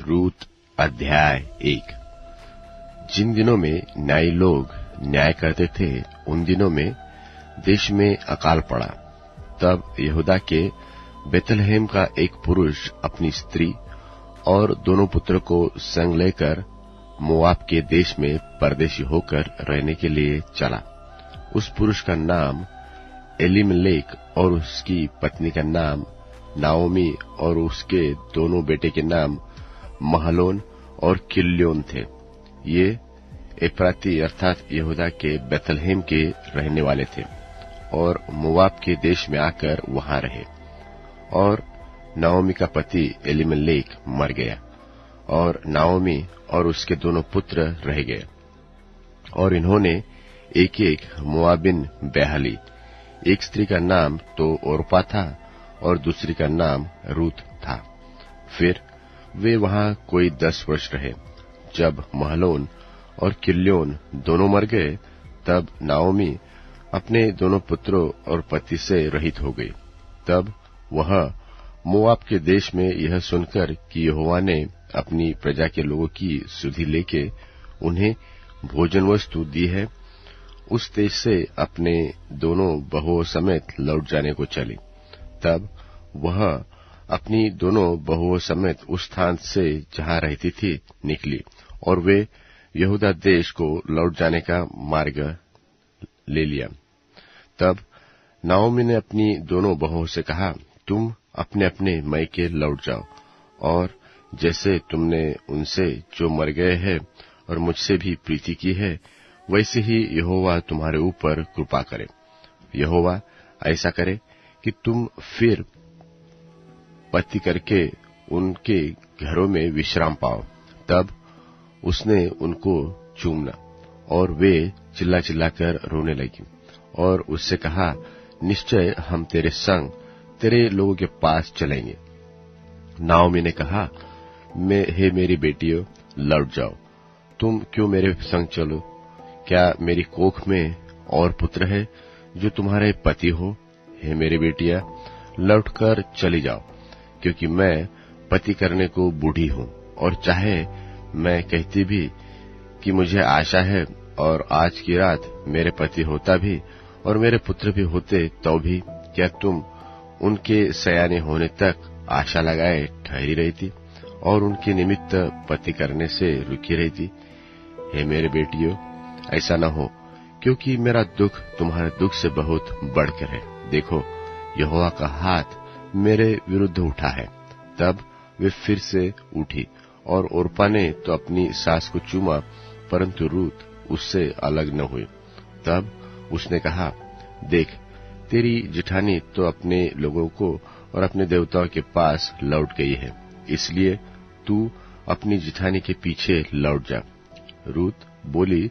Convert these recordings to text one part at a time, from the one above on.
रूत अध्याय 1। जिन दिनों में न्यायी लोग न्याय करते थे उन दिनों में देश में अकाल पड़ा। तब यहूदा के बेथलहेम का एक पुरुष अपनी स्त्री और दोनों पुत्रों को संग लेकर मोआब के देश में परदेशी होकर रहने के लिए चला। उस पुरुष का नाम एलीमेलेक और उसकी पत्नी का नाम नाओमी और उसके दोनों बेटे के नाम महलोन और किल्योन थे। ये एफ्राती अर्थात यहूदा के बेथलहेम के रहने वाले थे और मोआब के देश में आकर वहां रहे। और नाओमी का पति एलीमेलेक मर गया और नाओमी और उसके दोनों पुत्र रह गए। और इन्होंने एक एक मोआबिन ब्याह ली। एक स्त्री का नाम तो ओर्पा था और दूसरी का नाम रूत था। फिर वे वहां कोई 10 वर्ष रहे। जब महलोन और किल्योन दोनों मर गए तब नाओमी अपने दोनों पुत्रों और पति से रहित हो गई। तब वह मोआब के देश में यह सुनकर कि यहोवा ने अपनी प्रजा के लोगों की सुधि लेके उन्हें भोजन वस्तु दी है, उस देश से अपने दोनों बहुओं समेत लौट जाने को चली। तब वह अपनी दोनों बहुओं समेत उस स्थान से जहां रहती थी निकली और वे यहूदा देश को लौट जाने का मार्ग ले लिया। तब नाओमी ने अपनी दोनों बहुओं से कहा, तुम अपने अपने मैके लौट जाओ और जैसे तुमने उनसे जो मर गए हैं और मुझसे भी प्रीति की है वैसे ही यहोवा तुम्हारे ऊपर कृपा करे। यहोवा ऐसा करे कि तुम फिर पति करके उनके घरों में विश्राम पाओ। तब उसने उनको चूमना और वे चिल्ला चिल्लाकर रोने लगी और उससे कहा, निश्चय हम तेरे संग तेरे लोगों के पास चलेंगे। नाओमी ने कहा, हे मेरी बेटियों, लौट जाओ। तुम क्यों मेरे संग चलो? क्या मेरी कोख में और पुत्र है जो तुम्हारे पति हो? हे मेरी बेटियां, लौटकर चली जाओ, क्योंकि मैं पति करने को बूढ़ी हूं। और चाहे मैं कहती भी कि मुझे आशा है और आज की रात मेरे पति होता भी और मेरे पुत्र भी होते तो भी क्या तुम उनके सयाने होने तक आशा लगाए ठहरी रहती और उनके निमित्त पति करने से रुकी रहती? हे मेरे बेटियों, ऐसा न हो, क्योंकि मेरा दुख तुम्हारे दुख से बहुत बढ़कर है। देखो, यहोवा का हाथ मेरे विरुद्ध उठा है। तब वे फिर से उठी और ओर्पा ने तो अपनी सास को चूमा, परंतु रूत उससे अलग न हुई। तब उसने कहा, देख, तेरी जेठानी तो अपने लोगों को और अपने देवताओं के पास लौट गई है, इसलिए तू अपनी जेठानी के पीछे लौट जा। रूत बोली,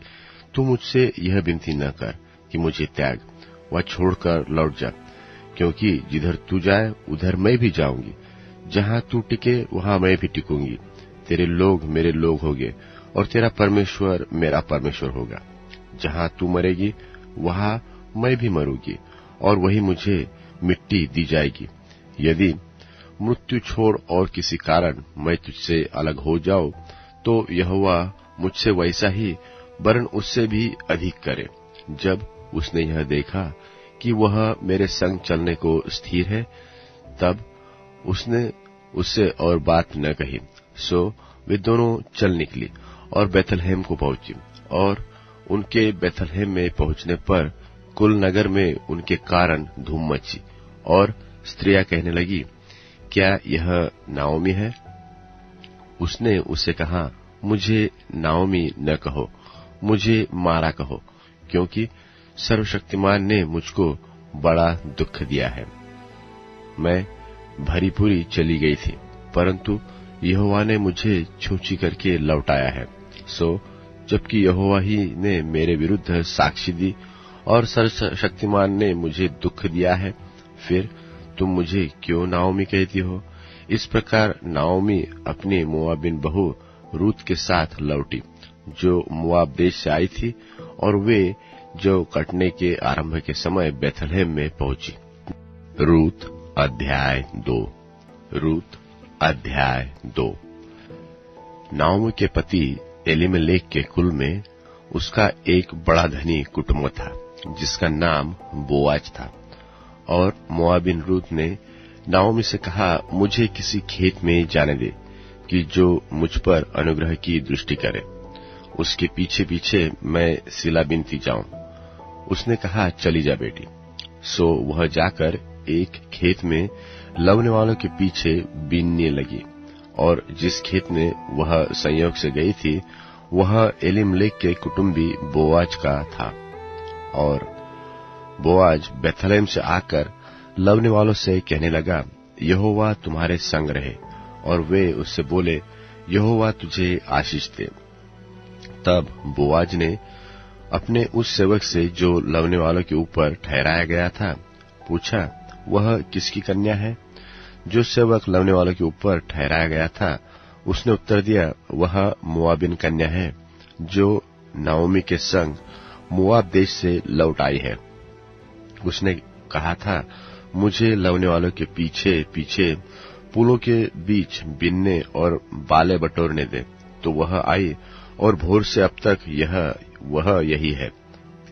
तू मुझसे यह विनती न कर कि मुझे त्याग व छोड़कर लौट जा, क्योंकि जिधर तू जाए उधर मैं भी जाऊंगी, जहां तू टिके वहां मैं भी टिकूंगी। तेरे लोग मेरे लोग होंगे और तेरा परमेश्वर मेरा परमेश्वर होगा। जहां तू मरेगी वहां मैं भी मरूंगी और वही मुझे मिट्टी दी जाएगी। यदि मृत्यु छोड़ और किसी कारण मैं तुझसे अलग हो जाऊं तो यहोवा मुझसे वैसा ही वरन उससे भी अधिक करे। जब उसने यह देखा कि वह मेरे संग चलने को स्थिर है, तब उसने उससे और बात न कही। सो वे दोनों चल निकली और बेथलहेम को पहुंची। और उनके बेथलहेम में पहुंचने पर कुल नगर में उनके कारण धूम मची और स्त्रियां कहने लगी, क्या यह नाओमी है? उसने उससे कहा, मुझे नाओमी न कहो, मुझे मारा कहो, क्योंकि सर्वशक्तिमान ने मुझको बड़ा दुख दिया है। मैं भरी पूरी चली गई थी, परंतु यहोवा ने मुझे छूछी करके लौटाया है। सो जबकि यहोवा ही ने मेरे विरुद्ध साक्षी दी और सर्वशक्तिमान ने मुझे दुख दिया है, फिर तुम मुझे क्यों नाओमी कहती हो? इस प्रकार नाओमी अपनी मोआबिन बहू रूत के साथ लौटी, जो मोआब देश से आई थी, और वे जो कटने के आरंभ के समय बेथलहेम में पहुंची। रूत अध्याय 2। रूत अध्याय 2। नाओमी के पति एलीमेलेक के कुल में उसका एक बड़ा धनी कुटुंब था जिसका नाम बोआज था। और मोआबिन रूत ने नाओमी से कहा, मुझे किसी खेत में जाने दे कि जो मुझ पर अनुग्रह की दृष्टि करे, उसके पीछे पीछे मैं सिला बिनती जाऊं। उसने कहा, चली जा बेटी। सो वह जाकर एक खेत में लवने वालों के पीछे बीनने लगी। और जिस खेत में वह संयोग से गई थी वह एलीमेलेक के कुटुंबी बोआज का था। और बोआज बेथलेहम से आकर लवने वालों से कहने लगा, यहोवा तुम्हारे संग रहे। और वे उससे बोले, यहोवा तुझे आशीष दे। तब बोआज ने अपने उस सेवक से जो लवने वालों के ऊपर ठहराया गया था पूछा, वह किसकी कन्या है? जो सेवक लवने वालों के ऊपर ठहराया गया था उसने उत्तर दिया, वह मोआबिन कन्या है जो नाओमी के संग मोआब देश से लौट आई है। उसने कहा था, मुझे लवने वालों के पीछे पीछे पुलों के बीच बिनने और बाले बटोरने दे। तो वह आई और भोर से अब तक वह यही है,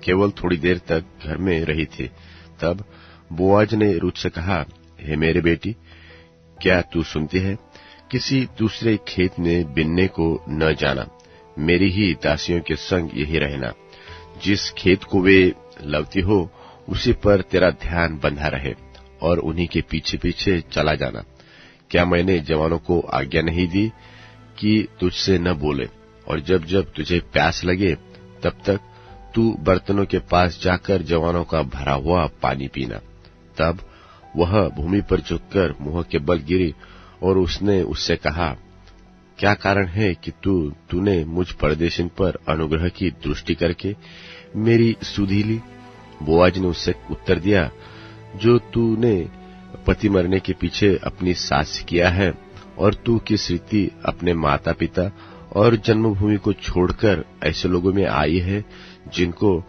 केवल थोड़ी देर तक घर में रही थी। तब बोआज ने रूत से कहा, हे मेरे बेटी, क्या तू सुनती है? किसी दूसरे खेत में बिनने को न जाना, मेरी ही दासियों के संग यही रहना। जिस खेत को वे लवती हो उसी पर तेरा ध्यान बंधा रहे और उन्हीं के पीछे पीछे चला जाना। क्या मैंने जवानों को आज्ञा नहीं दी कि तुझसे न बोले? और जब जब तुझे प्यास लगे तब तक तू बर्तनों के पास जाकर जवानों का भरा हुआ पानी पीना। तब वह भूमि पर झुककर मुंह के बल गिरी और उसने उससे कहा, क्या कारण है कि तूने मुझ परदेशिन पर अनुग्रह की दृष्टि करके मेरी सुधि ली? बोआज ने उससे उत्तर दिया, जो तूने पति मरने के पीछे अपनी सास से किया है, और तू किस रीति अपने माता पिता और जन्मभूमि को छोड़कर ऐसे लोगों में आई है जिनको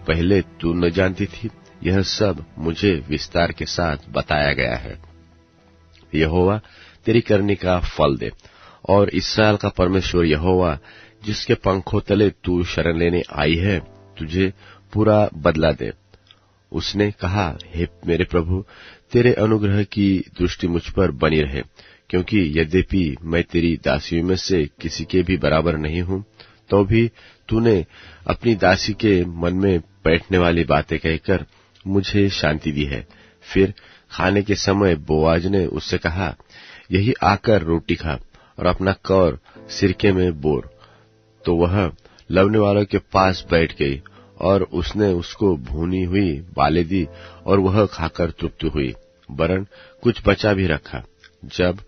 पहले तू न जानती थी, यह सब मुझे विस्तार के साथ बताया गया है। यहोवा तेरी करनी का फल दे, और इस्राएल का परमेश्वर यहोवा जिसके पंखों तले तू शरण लेने आई है तुझे पूरा बदला दे। उसने कहा, हे मेरे प्रभु, तेरे अनुग्रह की दृष्टि मुझ पर बनी रहे, क्योंकि यद्यपि मैं तेरी दासियों में से किसी के भी बराबर नहीं हूं, तो भी तूने अपनी दासी के मन में बैठने वाली बातें कहकर मुझे शांति दी है। फिर खाने के समय बोआज ने उससे कहा, यही आकर रोटी खा और अपना कौर सिरके में बोर। तो वह लवने वालों के पास बैठ गई और उसने उसको भूनी हुई बालें दी और वह खाकर तृप्त हुई, वरन कुछ बचा भी रखा। जब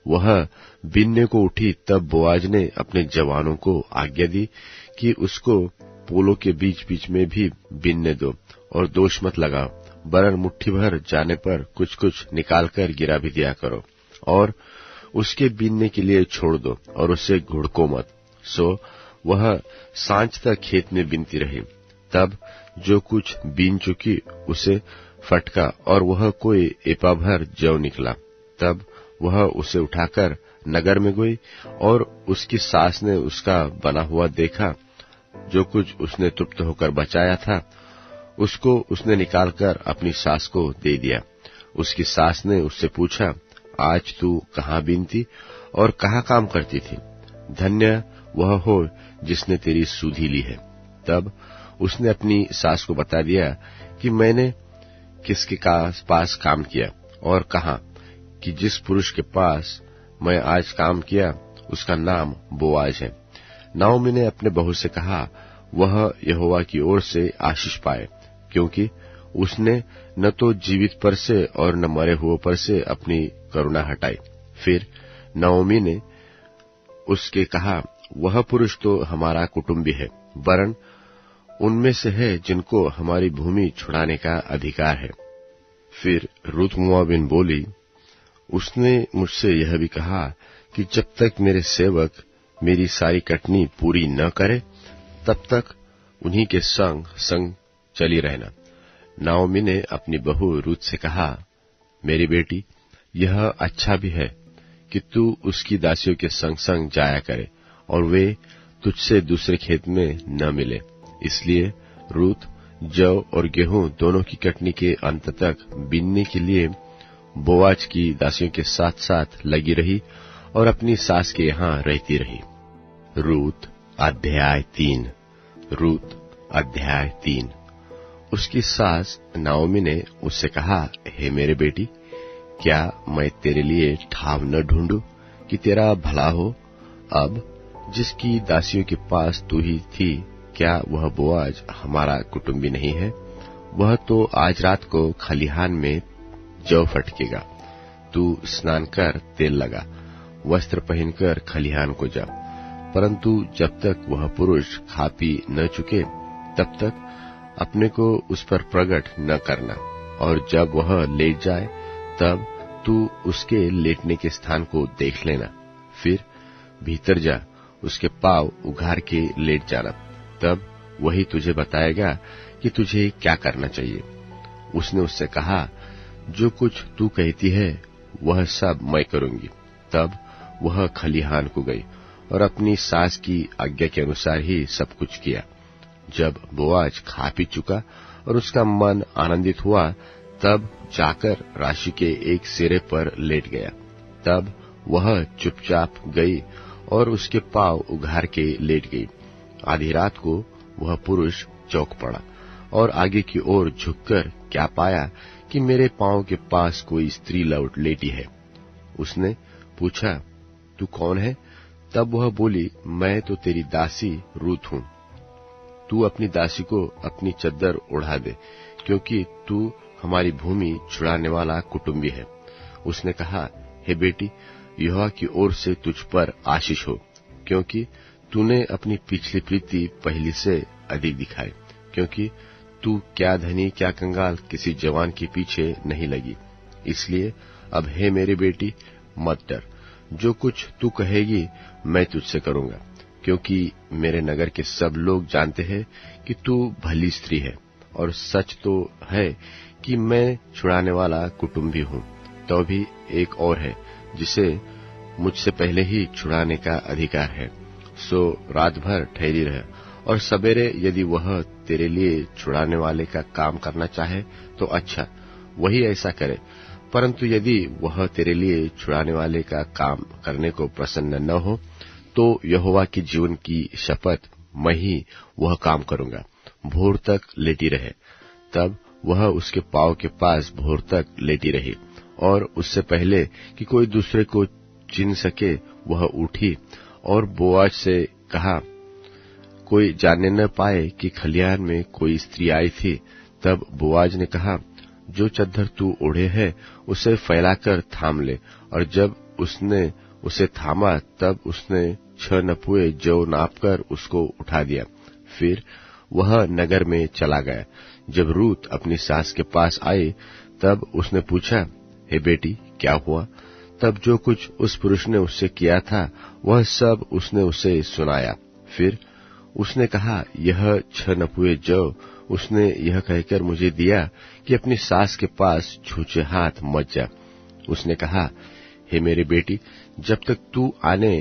वह बीनने को उठी तब बोआज ने अपने जवानों को आज्ञा दी कि उसको पोलों के बीच बीच में भी बीनने दो और दोष मत लगाओ, वरन मुट्ठी भर जाने पर कुछ कुछ निकालकर गिरा भी दिया करो, और उसके बीनने के लिए छोड़ दो और उसे घुड़को मत। सो वह सांझ तक खेत में बीनती रही। तब जो कुछ बीन चुकी उसे फटका और वह कोई एपा भर जौ निकला। तब वह उसे उठाकर नगर में गई और उसकी सास ने उसका बना हुआ देखा। जो कुछ उसने तृप्त होकर बचाया था उसको उसने निकालकर अपनी सास को दे दिया। उसकी सास ने उससे पूछा, आज तू कहाँ बीनती और कहाँ काम करती थी? धन्य वह हो जिसने तेरी सुधि ली है। तब उसने अपनी सास को बता दिया कि मैंने किसके पास काम किया और कहा कि जिस पुरुष के पास मैं आज काम किया उसका नाम बोआज है। नाओमी ने अपने बहू से कहा, वह यहोवा की ओर से आशीष पाए, क्योंकि उसने न तो जीवित पर से और न मरे हुए पर से अपनी करुणा हटाई। फिर नाओमी ने उसके कहा, वह पुरुष तो हमारा कुटुंबी है, वरन उनमें से है जिनको हमारी भूमि छुड़ाने का अधिकार है। फिर रूत मोआबिन बोली, उसने मुझसे यह भी कहा कि जब तक मेरे सेवक मेरी सारी कटनी पूरी न करे तब तक उन्हीं के संग संग चली रहना। नाओमी ने अपनी बहू रूत से कहा, मेरी बेटी, यह अच्छा भी है कि तू उसकी दासियों के संग संग जाया करे और वे तुझसे दूसरे खेत में न मिले। इसलिए रूत जौ और गेहूं दोनों की कटनी के अंत तक बीनने के लिए बोआज की दासियों के साथ साथ लगी रही और अपनी सास के यहाँ रहती रही। रूत अध्याय 3। रूत अध्याय 3। उसकी सास नाओमी ने उससे कहा, हे मेरे बेटी, क्या मैं तेरे लिए ठाव न ढूंढूं कि तेरा भला हो? अब जिसकी दासियों के पास तू ही थी, क्या वह बोआज हमारा कुटुंबी नहीं है? वह तो आज रात को खलिहान में जौ फटकेगा। तू स्नान कर, तेल लगा, वस्त्र पहनकर खलिहान को जा। परंतु जब तक वह पुरुष खा पी न चुके, तब तक अपने को उस पर प्रकट न करना, और जब वह लेट जाए तब तू उसके लेटने के स्थान को देख लेना। फिर भीतर जा, उसके पांव उघार के लेट जाना, तब वही तुझे बताएगा कि तुझे क्या करना चाहिए। उसने उससे कहा, जो कुछ तू कहती है वह सब मैं करूंगी। तब वह खलिहान को गई और अपनी सास की आज्ञा के अनुसार ही सब कुछ किया। जब बोआज खा पी चुका और उसका मन आनंदित हुआ, तब जाकर राशि के एक सिरे पर लेट गया। तब वह चुपचाप गई और उसके पांव उघार के लेट गई। आधी रात को वह पुरुष चौंक पड़ा और आगे की ओर झुककर क्या पाया कि मेरे पांव के पास कोई स्त्री लौट लेटी है। उसने पूछा, तू कौन है? तब वह बोली, मैं तो तेरी दासी रूत हूं। तू अपनी दासी को अपनी चद्दर उड़ा दे, क्योंकि तू हमारी भूमि छुड़ाने वाला कुटुंबी है। उसने कहा, हे बेटी, यहोवा की ओर से तुझ पर आशीष हो, क्योंकि तूने अपनी पिछली प्रीति पहली से अधिक दिखाई, क्योंकि तू क्या धनी क्या कंगाल किसी जवान के पीछे नहीं लगी। इसलिए अब हे मेरी बेटी, मत डर। जो कुछ तू कहेगी मैं तुझसे करूंगा, क्योंकि मेरे नगर के सब लोग जानते हैं कि तू भली स्त्री है, और सच तो है कि मैं छुड़ाने वाला कुटुंबी हूं। तो भी एक और है जिसे मुझसे पहले ही छुड़ाने का अधिकार है। सो रात भर ठहरी रह, और सवेरे यदि वह तेरे लिए छुड़ाने वाले का काम करना चाहे तो अच्छा, वही ऐसा करे। परंतु यदि वह तेरे लिए छुड़ाने वाले का काम करने को प्रसन्न न हो, तो यहोवा के जीवन की शपथ, मैं ही वह काम करूंगा। भोर तक लेटी रहे। तब वह उसके पांव के पास भोर तक लेटी रही, और उससे पहले कि कोई दूसरे को चिन्ह सके वह उठी और बोआज से कहा, कोई जानने न पाए कि खलिहान में कोई स्त्री आई थी। तब बोआज ने कहा, जो चद्दर तू ओढ़े है उसे फैलाकर थाम ले। और जब उसने उसे थामा, तब उसने 6 नपुए जौ नापकर उसको उठा दिया। फिर वह नगर में चला गया। जब रूत अपनी सास के पास आई, तब उसने पूछा, हे बेटी, क्या हुआ? तब जो कुछ उस पुरुष ने उससे किया था वह सब उसने उसे सुनाया। फिर उसने कहा, यह 6 नपुए जौ उसने यह कहकर मुझे दिया कि अपनी सास के पास छूछे हाथ मत जा। उसने कहा, हे मेरी बेटी, जब तक तू आने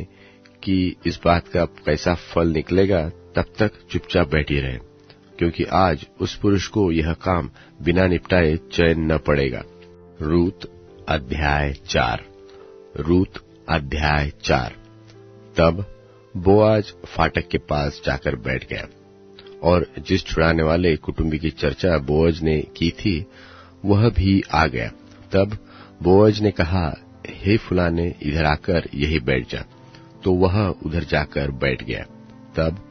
की इस बात का कैसा फल निकलेगा, तब तक चुपचाप बैठी रहे, क्योंकि आज उस पुरुष को यह काम बिना निपटाए चैन न पड़ेगा। रूत अध्याय 4। रूत अध्याय 4। तब बोआज फाटक के पास जाकर बैठ गया, और जिस छुड़ाने वाले कुटुंबी की चर्चा बोआज ने की थी वह भी आ गया। तब बोआज ने कहा, हे फुलाने, इधर आकर यही बैठ जा। तो वह उधर जाकर बैठ गया। तब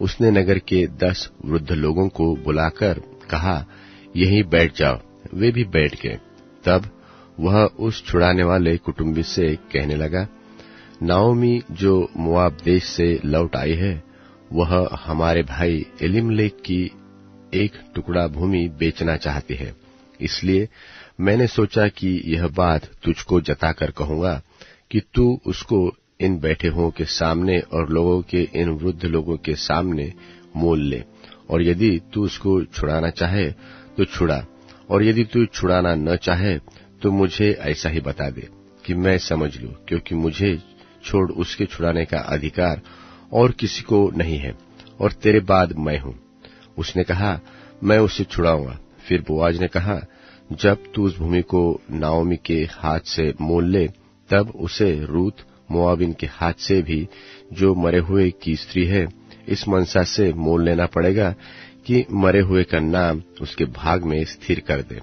उसने नगर के 10 वृद्ध लोगों को बुलाकर कहा, यहीं बैठ जाओ। वे भी बैठ गए। तब वह उस छुड़ाने वाले कुटुंबी से कहने लगा, नाओमी जो मोआब देश से लौट आई है, वह हमारे भाई एलीमलेक की एक टुकड़ा भूमि बेचना चाहती है। इसलिए मैंने सोचा कि यह बात तुझको जताकर कहूंगा कि तू उसको इन बैठे हुओं के सामने और लोगों के इन वृद्ध लोगों के सामने मोल ले, और यदि तू उसको छुड़ाना चाहे तो छुड़ा, और यदि तू छुड़ाना न चाहे तो मुझे ऐसा ही बता दे कि मैं समझ लूं, क्योंकि मुझे छोड़ उसके छुड़ाने का अधिकार और किसी को नहीं है, और तेरे बाद मैं हूं। उसने कहा, मैं उसे छुड़ाऊंगा। फिर बोआज ने कहा, जब तू उस भूमि को नाओमी के हाथ से मोल ले, तब उसे रूत मोआबिन के हाथ से भी, जो मरे हुए की स्त्री है, इस मनसा से मोल लेना पड़ेगा कि मरे हुए का नाम उसके भाग में स्थिर कर दे।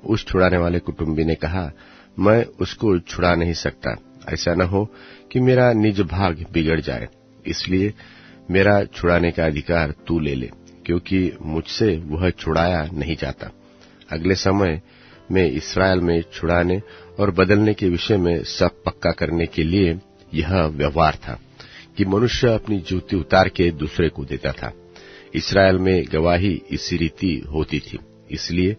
उस छुड़ाने वाले कुटुंबी ने कहा, मैं उसको छुड़ा नहीं सकता, ऐसा न हो कि मेरा निज भाग बिगड़ जाए, इसलिए मेरा छुड़ाने का अधिकार तू ले ले, क्योंकि मुझसे वह छुड़ाया नहीं जाता। अगले समय में इस्राएल में छुड़ाने और बदलने के विषय में सब पक्का करने के लिए यह व्यवहार था कि मनुष्य अपनी जूती उतार के दूसरे को देता था। इस्राएल में गवाही इसी रीति होती थी। इसलिए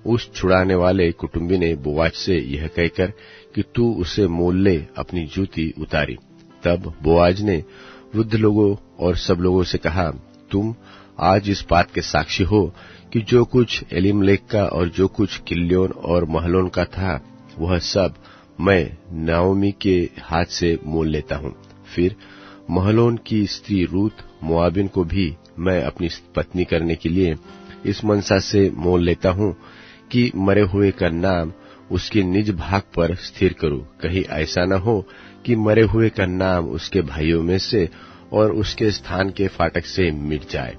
उस छुड़ाने वाले कुटुंबी ने बोआज से यह कहकर कि तू उसे मोल ले, अपनी जूती उतारी। तब बोआज ने वृद्ध लोगों और सब लोगों से कहा, तुम आज इस बात के साक्षी हो कि जो कुछ एलीमलेक का और जो कुछ किल्योन और महलोन का था, वह सब मैं नाओमी के हाथ से मोल लेता हूं। फिर महलोन की स्त्री रूत मोआबिन को भी मैं अपनी पत्नी करने के लिए इस मनसा से मोल लेता हूं कि मरे हुए का नाम उसके निज भाग पर स्थिर करूं। कहीं ऐसा न हो कि मरे हुए का नाम उसके भाइयों में से और उसके स्थान के फाटक से मिट जाए।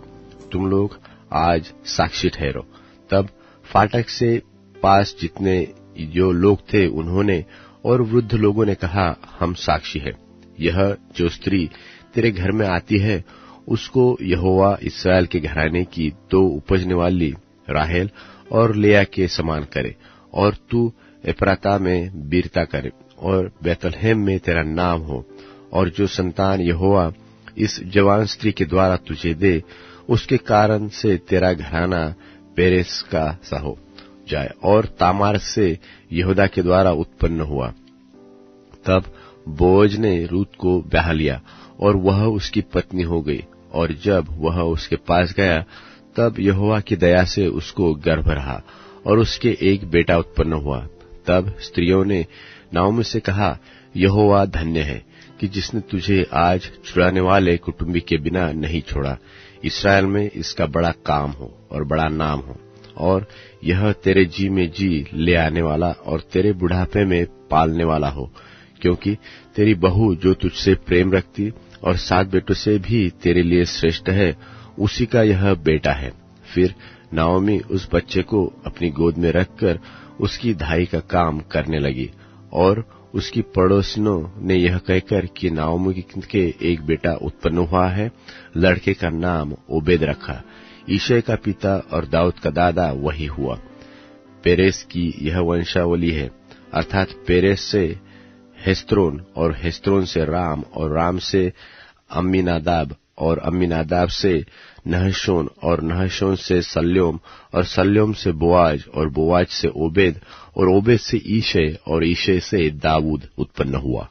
तुम लोग आज साक्षी ठहरो। तब फाटक से पास जितने जो लोग थे, उन्होंने और वृद्ध लोगों ने कहा, हम साक्षी है। यह जो स्त्री तेरे घर में आती है, उसको यहोवा इस्राएल के घराने की दो उपजने वाली राहेल और लेया के समान करे, और तू एप्राता में वीरता करे, और बैतलहम में तेरा नाम हो, और जो संतान यहोवा इस जवान स्त्री के द्वारा तुझे दे, उसके कारण से तेरा घराना पेरेस का सा हो जाए। और तामार से यहूदा के द्वारा उत्पन्न हुआ। तब बोअज ने रूत को ब्याह लिया और वह उसकी पत्नी हो गई। और जब वह उसके पास गया, तब यहोवा की दया से उसको गर्भ रहा और उसके एक बेटा उत्पन्न हुआ। तब स्त्रियों ने नाओमी से कहा, यहोवा धन्य है कि जिसने तुझे आज छुड़ाने वाले कुटुंबी के बिना नहीं छोड़ा। इस्राएल में इसका बड़ा काम हो और बड़ा नाम हो, और यह तेरे जी में जी ले आने वाला और तेरे बुढ़ापे में पालने वाला हो, क्योंकि तेरी बहू जो तुझसे प्रेम रखती और 7 बेटों से भी तेरे लिए श्रेष्ठ है, उसी का यह बेटा है। फिर नाओमी उस बच्चे को अपनी गोद में रखकर उसकी धाई का काम करने लगी। और उसकी पड़ोसिनों ने यह कहकर कि नाओमी के एक बेटा उत्पन्न हुआ है, लड़के का नाम ओबेद रखा। ईशै का पिता और दाऊद का दादा वही हुआ। पेरेस की यह वंशावली है, अर्थात पेरेस से हेस्रोन और हेस्रोन से राम और राम से अम्मीनादाब और अम्मीनादाब से नहशोन और नहशोन से सल्योम और सल्योम से बोआज और बोआज से ओबेद और ओबेद से ईशै और ईशै से दाऊद उत्पन्न हुआ।